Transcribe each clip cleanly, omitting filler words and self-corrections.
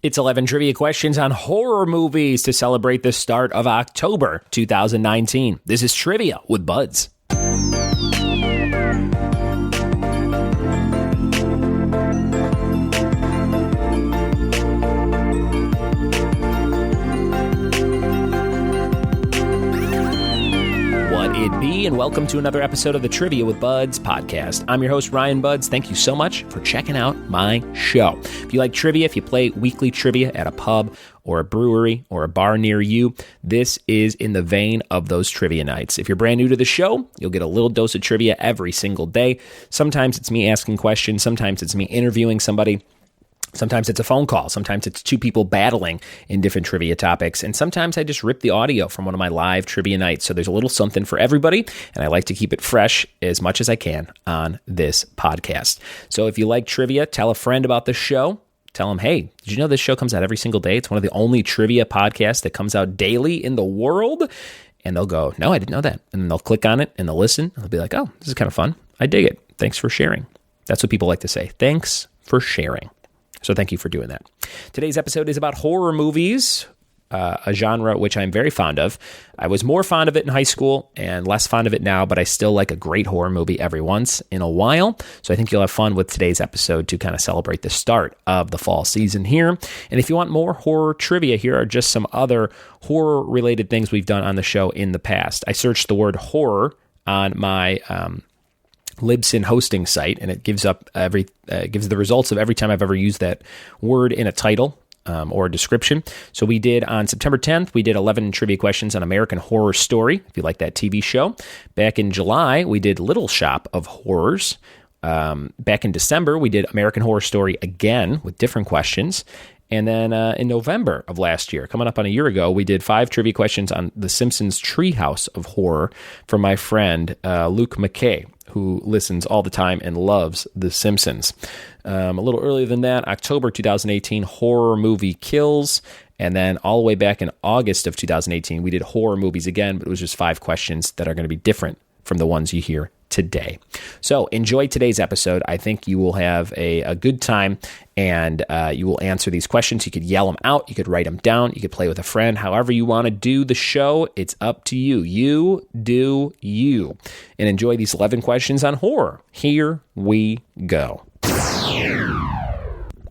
It's 11 trivia questions on horror movies to celebrate the start of October 2019. This is Trivia with Buds. It be, and welcome to another episode of the Trivia with Buds podcast. I'm your host, Ryan Buds. Thank you so much for checking out my show. If you like trivia, if you play weekly trivia at a pub or a brewery or a bar near you, this is in the vein of those trivia nights. If you're brand new to the show, you'll get a little dose of trivia every single day. Sometimes it's me asking questions. Sometimes it's me interviewing somebody. Sometimes it's a phone call. Sometimes it's two people battling in different trivia topics. And sometimes I just rip the audio from one of my live trivia nights. So there's a little something for everybody. And I like to keep it fresh as much as I can on this podcast. So if you like trivia, tell a friend about the show. Tell them, hey, did you know this show comes out every single day? It's one of the only trivia podcasts that comes out daily in the world. And they'll go, no, I didn't know that. And then they'll click on it and they'll listen. And they'll be like, oh, this is kind of fun. I dig it. Thanks for sharing. That's what people like to say. Thanks for sharing. So thank you for doing that. Today's episode is about horror movies, a genre which I'm very fond of. I was more fond of it in high school and less fond of it now, but I still like a great horror movie every once in a while. So I think you'll have fun with today's episode to kind of celebrate the start of the fall season here. And if you want more horror trivia, here are just some other horror-related things we've done on the show in the past. I searched the word horror on my Libsyn hosting site, and it gives up gives the results of every time I've ever used that word in a title or a description. So we did on September 10th, we did 11 trivia questions on American Horror Story, if you like that TV show. Back in July, we did Little Shop of Horrors. Back in December, we did American Horror Story again with different questions. And then in November of last year, coming up on a year ago, we did 5 trivia questions on The Simpsons Treehouse of Horror from my friend Luke McKay, who listens all the time and loves The Simpsons. A little earlier than that, October 2018, Horror Movie Kills. And then all the way back in August of 2018, we did horror movies again, but it was just 5 questions that are going to be different from the ones you hear today. So enjoy today's episode. I think you will have a good time, and you will answer these questions. You could yell them out. You could write them down. You could play with a friend. However you want to do the show, it's up to you. You do you. And enjoy these 11 questions on horror. Here we go.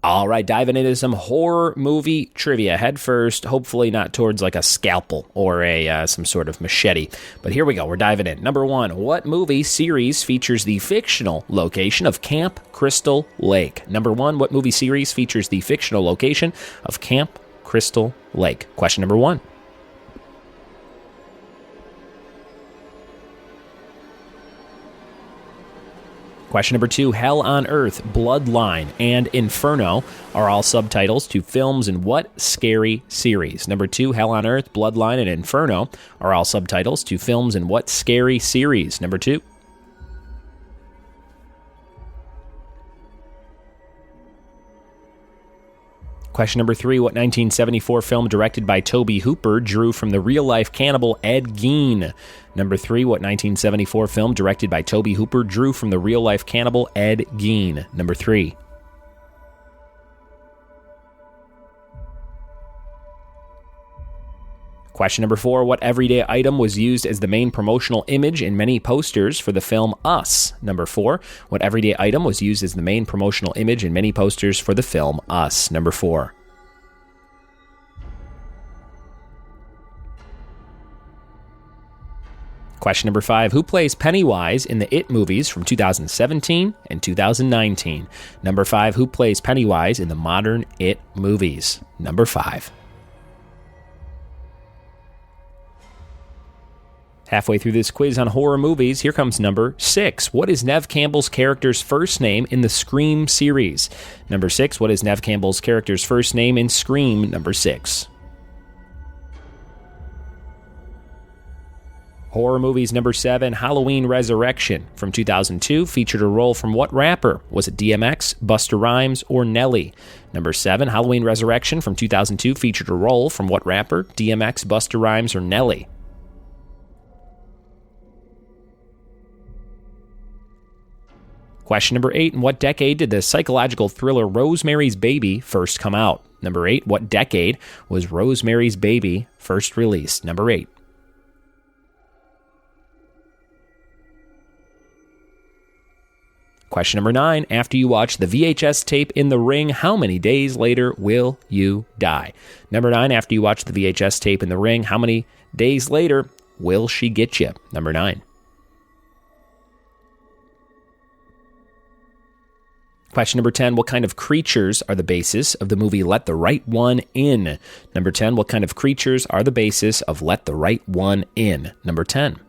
All right, diving into some horror movie trivia. Head first, hopefully not towards like a scalpel or some sort of machete. But here we go, we're diving in. Number 1, what movie series features the fictional location of Camp Crystal Lake? Number 1, what movie series features the fictional location of Camp Crystal Lake? Question number 1. Question number 2, Hell on Earth, Bloodline, and Inferno are all subtitles to films in what scary series? Number 2, Hell on Earth, Bloodline, and Inferno are all subtitles to films in what scary series? Number 2. Question number 3, what 1974 film directed by Tobe Hooper drew from the real-life cannibal Ed Gein? Number 3, what 1974 film directed by Tobe Hooper drew from the real-life cannibal Ed Gein? Number 3. Question number 4, what everyday item was used as the main promotional image in many posters for the film Us? Number 4, what everyday item was used as the main promotional image in many posters for the film Us? Number 4. Question number 5, who plays Pennywise in the It movies from 2017 and 2019? Number 5, who plays Pennywise in the modern It movies? Number 5. Halfway through this quiz on horror movies, here comes number 6. What is Neve Campbell's character's first name in the Scream series? Number 6. What is Neve Campbell's character's first name in Scream number 6? Horror movies number 7, Halloween Resurrection from 2002 featured a role from what rapper? Was it DMX, Busta Rhymes, or Nelly? Number 7, Halloween Resurrection from 2002 featured a role from what rapper? DMX, Busta Rhymes, or Nelly? Question number 8, in what decade did the psychological thriller Rosemary's Baby first come out? Number 8, what decade was Rosemary's Baby first released? Number 8. Question number 9, after you watch the VHS tape in The Ring, how many days later will you die? Number 9, after you watch the VHS tape in The Ring, how many days later will she get you? Number 9. Question number 10, what kind of creatures are the basis of the movie Let the Right One In? Number 10, what kind of creatures are the basis of Let the Right One In? Number 10.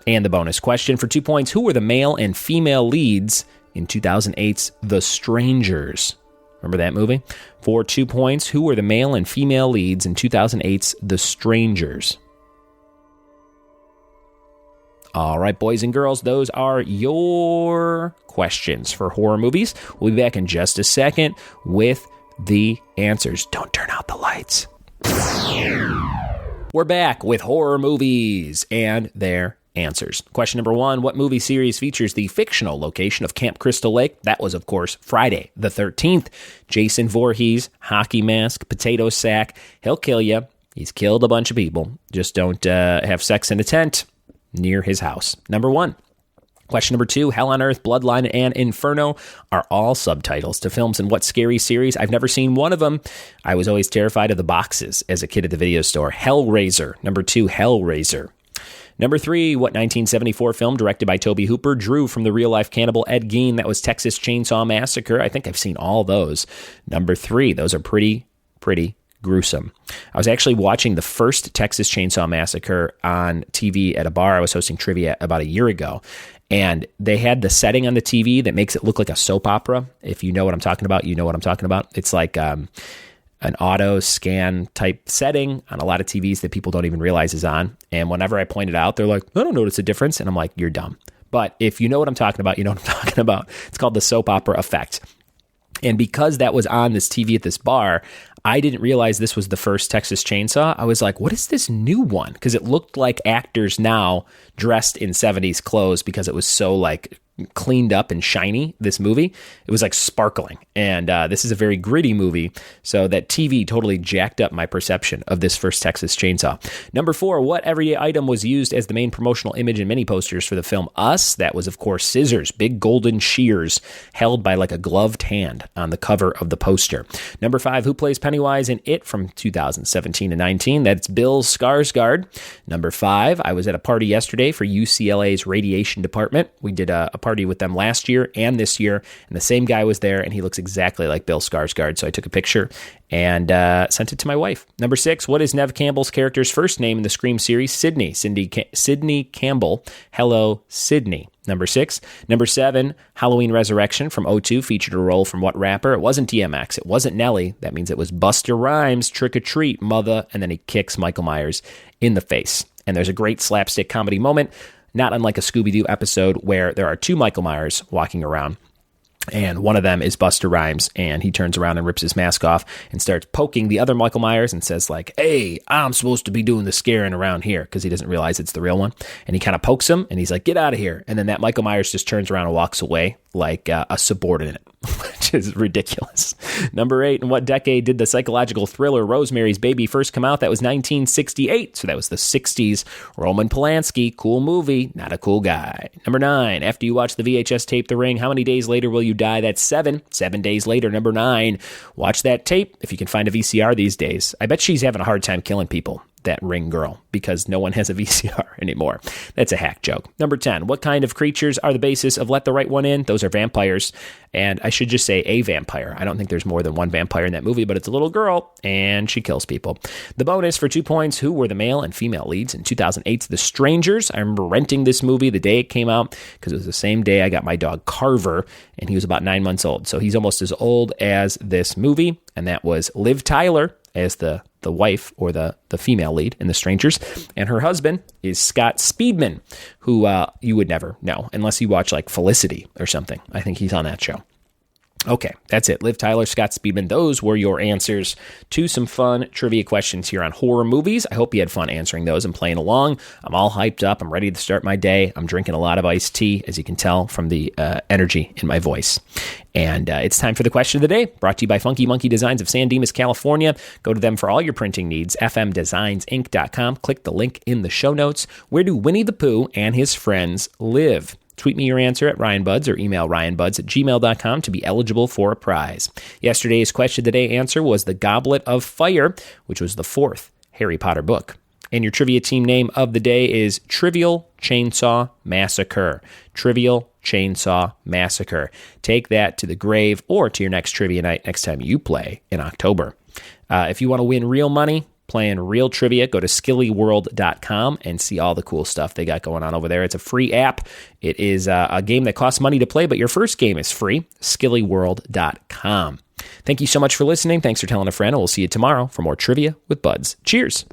And the bonus question for 2 points, who were the male and female leads in 2008's The Strangers? Remember that movie? For 2 points, who were the male and female leads in 2008's The Strangers? All right, boys and girls, those are your questions for horror movies. We'll be back in just a second with the answers. Don't turn out the lights. We're back with horror movies and their answers. Question number 1, what movie series features the fictional location of Camp Crystal Lake? That was, of course, Friday the 13th. Jason Voorhees, hockey mask, potato sack. He'll kill you. He's killed a bunch of people. Just don't have sex in a tent near his house. Number 1. Question number 2, Hell on Earth, Bloodline, and Inferno are all subtitles to films in what scary series? I've never seen one of them. I was always terrified of the boxes as a kid at the video store. Hellraiser. Number 2, Hellraiser. Number 3, what 1974 film directed by Tobe Hooper drew from the real-life cannibal Ed Gein? That was Texas Chainsaw Massacre. I think I've seen all those. Number 3, those are pretty gruesome. I was actually watching the first Texas Chainsaw Massacre on TV at a bar I was hosting trivia about a year ago, and they had the setting on the TV that makes it look like a soap opera. If you know what I'm talking about, you know what I'm talking about. It's like an auto scan type setting on a lot of TVs that people don't even realize is on. And whenever I point it out, they're like, I don't notice a difference. And I'm like, you're dumb. But if you know what I'm talking about, you know what I'm talking about. It's called the soap opera effect. And because that was on this TV at this bar, I didn't realize this was the first Texas Chainsaw. I was like, what is this new one? Because it looked like actors now dressed in 70s clothes because it was so like cleaned up and shiny, this movie. It was like sparkling. And this is a very gritty movie. So that TV totally jacked up my perception of this first Texas Chainsaw. Number 4, what everyday item was used as the main promotional image and mini posters for the film Us? That was, of course, scissors, big golden shears held by like a gloved hand on the cover of the poster. Number 5, who plays Pennywise in It from 2017 to 19? That's Bill Skarsgård. Number 5, I was at a party yesterday for UCLA's radiation department. We did a party with them last year and this year, and the same guy was there, and he looks exactly like Bill Skarsgård. So I took a picture and sent it to my wife. Number 6, what is Neve Campbell's character's first name in the Scream series? Sydney Campbell. Hello, Sydney. Number 6. Number 7, Halloween Resurrection from '02 featured a role from what rapper? It wasn't DMX. It wasn't Nelly. That means it was Busta Rhymes, Trick or Treat, Mother, and then he kicks Michael Myers in the face. And there's a great slapstick comedy moment, not unlike a Scooby-Doo episode where there are 2 Michael Myers walking around. And one of them is Busta Rhymes, and he turns around and rips his mask off and starts poking the other Michael Myers and says like, hey, I'm supposed to be doing the scaring around here, because he doesn't realize it's the real one. And he kind of pokes him, and he's like, get out of here. And then that Michael Myers just turns around and walks away like a subordinate, which is ridiculous. Number 8, in what decade did the psychological thriller Rosemary's Baby first come out? That was 1968. So that was the 60s. Roman Polanski, cool movie, not a cool guy. Number 9, after you watch the VHS tape The Ring, how many days later will you die? That's 7 days later. Number 9, watch that tape if you can find a VCR these days. I bet she's having a hard time killing people, that Ring girl, because no one has a VCR anymore. That's a hack joke. Number 10, what kind of creatures are the basis of Let the Right One In? Those are vampires. And I should just say a vampire. I don't think there's more than one vampire in that movie, but it's a little girl, and she kills people. The bonus for 2 points, who were the male and female leads in 2008's The Strangers? I remember renting this movie the day it came out, because it was the same day I got my dog Carver, and he was about 9 months old. So he's almost as old as this movie, and that was Liv Tyler as the wife, or the female lead in The Strangers, and her husband is Scott Speedman, who you would never know unless you watch like Felicity or something. I think he's on that show. Okay, that's it. Liv Tyler, Scott Speedman, those were your answers to some fun trivia questions here on horror movies. I hope you had fun answering those and playing along. I'm all hyped up. I'm ready to start my day. I'm drinking a lot of iced tea, as you can tell from the energy in my voice. And it's time for the question of the day, brought to you by Funky Monkey Designs of San Dimas, California. Go to them for all your printing needs, fmdesignsinc.com. Click the link in the show notes. Where do Winnie the Pooh and his friends live? Tweet me your answer at RyanBuds or email ryanbuds@gmail.com to be eligible for a prize. Yesterday's question of the day answer was The Goblet of Fire, which was the fourth Harry Potter book. And your trivia team name of the day is Trivial Chainsaw Massacre. Trivial Chainsaw Massacre. Take that to the grave or to your next trivia night next time you play in October. If you want to win real money, playing real trivia, go to skillyworld.com and see all the cool stuff they got going on over there. It's a free app. It is a game that costs money to play, but your first game is free. skillyworld.com. Thank you so much for listening. Thanks for telling a friend, and we'll see you tomorrow for more Trivia with Buds. Cheers.